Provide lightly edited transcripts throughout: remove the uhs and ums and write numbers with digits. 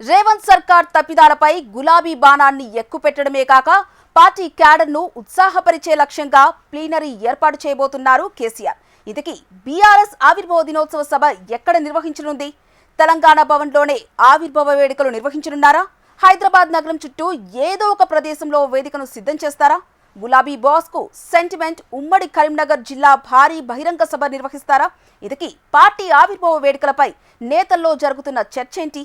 రేవంత్ సర్కార్ తప్పిదాలపై గులాబీ బాణాన్ని ఎక్కుపెట్టడమే కాక పార్టీ క్యాడర్ను ఉత్సాహపరిచే లక్ష్యంగా ప్లీనరీ ఏర్పాటు చేయబోతున్నారు కేసీఆర్. ఇదికి బీఆర్ఎస్ ఆవిర్భావ దినోత్సవ సభ ఎక్కడ నిర్వహించనుంది? తెలంగాణ భవన్లోనే ఆవిర్భావ వేడుకలు నిర్వహించనున్నారా? హైదరాబాద్ నగరం చుట్టూ ఏదో ఒక ప్రదేశంలో వేదికను సిద్ధం చేస్తారా? గులాబీ బాస్ కు సెంటిమెంట్ ఉమ్మడి కరీంనగర్ జిల్లా భారీ బహిరంగ సభ నిర్వహిస్తారా? ఇదికి పార్టీ ఆవిర్భావ వేడుకలపై నేతల్లో జరుగుతున్న చర్చ ఏంటి?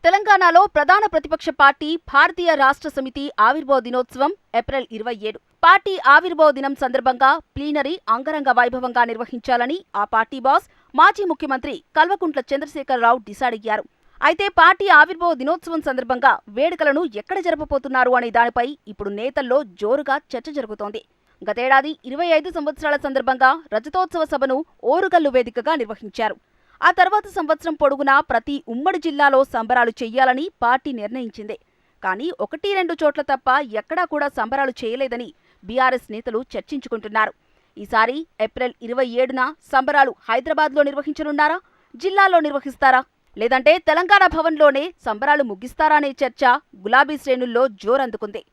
తెలంగాణలో ప్రధాన ప్రతిపక్ష పార్టీ భారతీయ రాష్ట్ర సమితి ఆవిర్భావ దినోత్సవం ఏప్రిల్ 27. పార్టీ ఆవిర్భావ దినం సందర్భంగా ప్లీనరీ అంగరంగ వైభవంగా నిర్వహించాలని ఆ పార్టీ బాస్ మాజీ ముఖ్యమంత్రి కల్వకుంట్ల చంద్రశేఖరరావు డిసైడ్ అయ్యారు. అయితే పార్టీ ఆవిర్భావ దినోత్సవం సందర్భంగా వేడుకలను ఎక్కడ జరపబోతున్నారు అనే దానిపై ఇప్పుడు నేతల్లో జోరుగా చర్చ జరుగుతోంది. గతేడాది 25 సంవత్సరాల సందర్భంగా రజతోత్సవ సభను ఓరుగల్లు వేదికగా నిర్వహించారు. ఆ తర్వాత సంవత్సరం పొడుగునా ప్రతి ఉమ్మడి జిల్లాలో సంబరాలు చెయ్యాలని పార్టీ నిర్ణయించింది. కానీ 1-2 చోట్ల తప్ప ఎక్కడా కూడా సంబరాలు చేయలేదని బీఆర్ఎస్ నేతలు చర్చించుకుంటున్నారు. ఈసారి ఏప్రిల్ 27న సంబరాలు హైదరాబాద్లో నిర్వహించనున్నారా? జిల్లాలో నిర్వహిస్తారా? లేదంటే తెలంగాణ భవన్లోనే సంబరాలు ముగిస్తారా అనే చర్చ గులాబీ శ్రేణుల్లో జోరందుకుంది.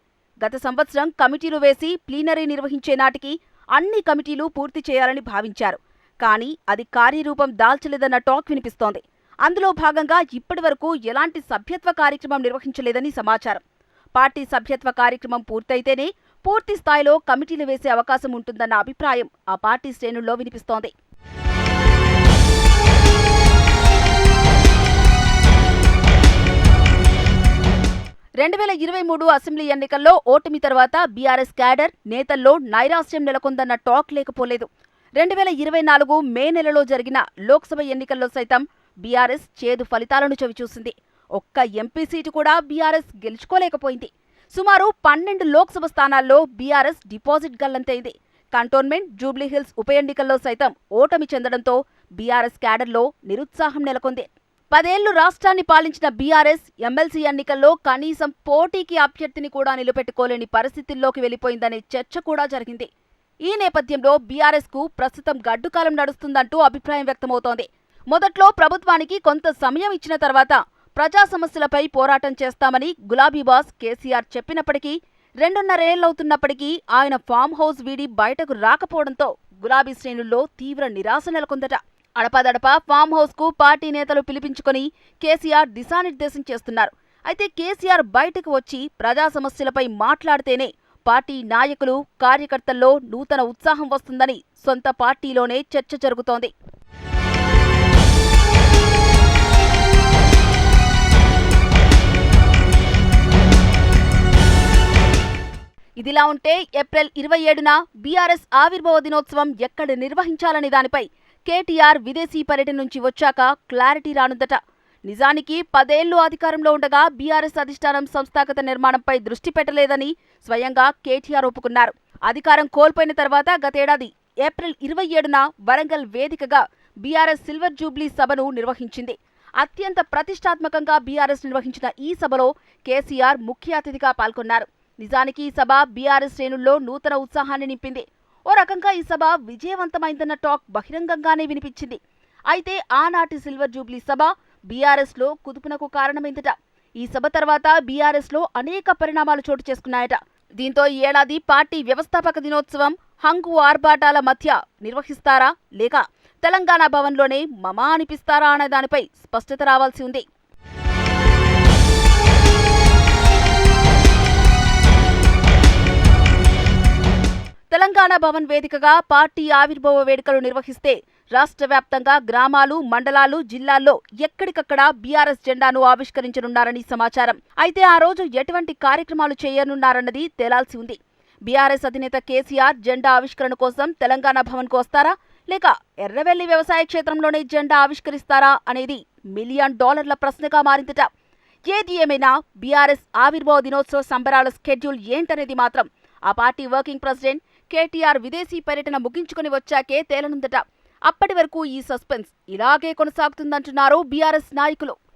గత సంవత్సరం కమిటీలు వేసి ప్లీనరీ నిర్వహించే నాటికి అన్ని కమిటీలు పూర్తి చేయాలని భావించారు. కానీ అది కార్యరూపం దాల్చలేదన్న టాక్ వినిపిస్తోంది. అందులో భాగంగా ఇప్పటివరకు ఎలాంటి సభ్యత్వ కార్యక్రమం నిర్వహించలేదని సమాచారం. పార్టీ సభ్యత్వ కార్యక్రమం పూర్తయితేనే పూర్తి స్థాయిలో కమిటీలు వేసే అవకాశం ఉంటుందన్న అభిప్రాయం ఆ పార్టీ శ్రేణుల్లో వినిపిస్తోంది. రెండు 2023 అసెంబ్లీ ఎన్నికల్లో ఓటమి తర్వాత బీఆర్ఎస్ క్యాడర్ నేతల్లో నైరాశ్యం నెలకొందన్న టాక్ లేకపోలేదు. 2024 మే నెలలో జరిగిన లోక్సభ ఎన్నికల్లో సైతం బీఆర్ఎస్ చేదు ఫలితాలను చవిచూసింది. ఒక్క ఎంపీ సీటు కూడా బీఆర్ఎస్ గెలుచుకోలేకపోయింది. సుమారు 12 లోక్సభ స్థానాల్లో బీఆర్ఎస్ డిపాజిట్ గల్లంతైంది. కంటోన్మెంట్, జూబ్లీహిల్స్ ఉప ఎన్నికల్లో సైతం ఓటమి చెందడంతో బీఆర్ఎస్ క్యాడర్లో నిరుత్సాహం నెలకొంది. 10 ఏళ్లు రాష్ట్రాన్ని పాలించిన బీఆర్ఎస్ ఎమ్మెల్సీ ఎన్నికల్లో కనీసం పోటీకి అభ్యర్థిని కూడా నిలబెట్టుకోలేని పరిస్థితుల్లోకి వెళ్లిపోయిందనే చర్చ కూడా జరిగింది. ఈ నేపథ్యంలో బీఆర్ఎస్ కు ప్రస్తుతం గడ్డుకాలం నడుస్తుందంటూ అభిప్రాయం వ్యక్తమవుతోంది. మొదట్లో ప్రభుత్వానికి కొంత సమయం ఇచ్చిన తర్వాత ప్రజా సమస్యలపై పోరాటం చేస్తామని గులాబీ బాస్ కేసీఆర్ చెప్పినప్పటికీ 2.5 ఏళ్లవుతున్నప్పటికీ ఆయన ఫామ్ హౌస్ వీడి బయటకు రాకపోవడంతో గులాబీ శ్రేణుల్లో తీవ్ర నిరాశ నెలకొందట. అడపాదడపా ఫామ్ హౌస్ కు పార్టీ నేతలు పిలిపించుకుని కేసీఆర్ దిశానిర్దేశం చేస్తున్నారు. అయితే కేసీఆర్ బయటకు వచ్చి ప్రజా సమస్యలపై మాట్లాడితేనే పార్టీ నాయకులు, కార్యకర్తల్లో నూతన ఉత్సాహం వస్తుందని సొంత పార్టీలోనే చర్చ జరుగుతోంది. ఇదిలా ఉంటే ఏప్రిల్ 27న బీఆర్ఎస్ ఆవిర్భావ దినోత్సవం ఎక్కడ నిర్వహించాలనే దానిపై కేటీఆర్ విదేశీ పర్యటన నుంచి వచ్చాక క్లారిటీ రానుందట. నిజానికి 10 ఏళ్లు అధికారంలో ఉండగా బీఆర్ఎస్ అధిష్టానం సంస్థాగత నిర్మాణంపై దృష్టి పెట్టలేదని స్వయంగా కేటీఆర్ ఒప్పుకున్నారు. అధికారం కోల్పోయిన తర్వాత గతేడాది ఏప్రిల్ 27న వరంగల్ వేదికగా బీఆర్ఎస్ సిల్వర్ జూబ్లీ సభను నిర్వహించింది. అత్యంత ప్రతిష్టాత్మకంగా బీఆర్ఎస్ నిర్వహించిన ఈ సభలో కేసీఆర్ ముఖ్య అతిథిగా పాల్గొన్నారు. నిజానికి ఈ సభ బీఆర్ఎస్ శ్రేణుల్లో నూతన ఉత్సాహాన్ని నింపింది. ఓ రకంగా ఈ సభ విజయవంతమైందన్న టాక్ బహిరంగంగానే వినిపించింది. అయితే ఆనాటి సిల్వర్ జూబ్లీ సభ బీఆర్ఎస్ లో కుదుపునకు కారణమైందట. ఈ సభ తర్వాత బీఆర్ఎస్ లో అనేక పరిణామాలు చోటు చేసుకున్నాయట. దీంతో ఈ ఏడాది పార్టీ వ్యవస్థాపక దినోత్సవం హంగు ఆర్భాటాల మధ్య నిర్వహిస్తారా లేక తెలంగాణ భవన్లోనే మమా అనిపిస్తారా అనే దానిపై స్పష్టత రావాల్సి ఉంది. తెలంగాణ భవన్ వేదికగా పార్టీ ఆవిర్భావ వేడుకలు నిర్వహిస్తే రాష్ట్ర వ్యాప్తంగా గ్రామాలు, మండలాలు, జిల్లాల్లో ఎక్కడికక్కడ బీఆర్ఎస్ జెండాను ఆవిష్కరించనున్నారని సమాచారం. అయితే ఆ రోజు ఎటువంటి కార్యక్రమాలు చేయనున్నారన్నది తేలాల్సి ఉంది. బీఆర్ఎస్ అధినేత కేసీఆర్ జెండా ఆవిష్కరణ కోసం తెలంగాణ భవన్కు వస్తారా లేక ఎర్రవెల్లి వ్యవసాయ క్షేత్రంలోనే జెండా ఆవిష్కరిస్తారా అనేది $1 మిలియన్ ప్రశ్నగా మారిందట. ఏది ఏమైనా బీఆర్ఎస్ ఆవిర్భావ దినోత్సవ సంబరాల స్కెడ్యూల్ ఏంటనేది మాత్రం ఆ పార్టీ వర్కింగ్ ప్రెసిడెంట్ కేటీఆర్ విదేశీ పర్యటన ముగించుకుని వచ్చాకే తేలనుందట. అప్పటి వరకు ఈ సస్పెన్స్ ఇలాగే కొనసాగుతుందంటున్నారు బీఆర్ఎస్ నాయకులు.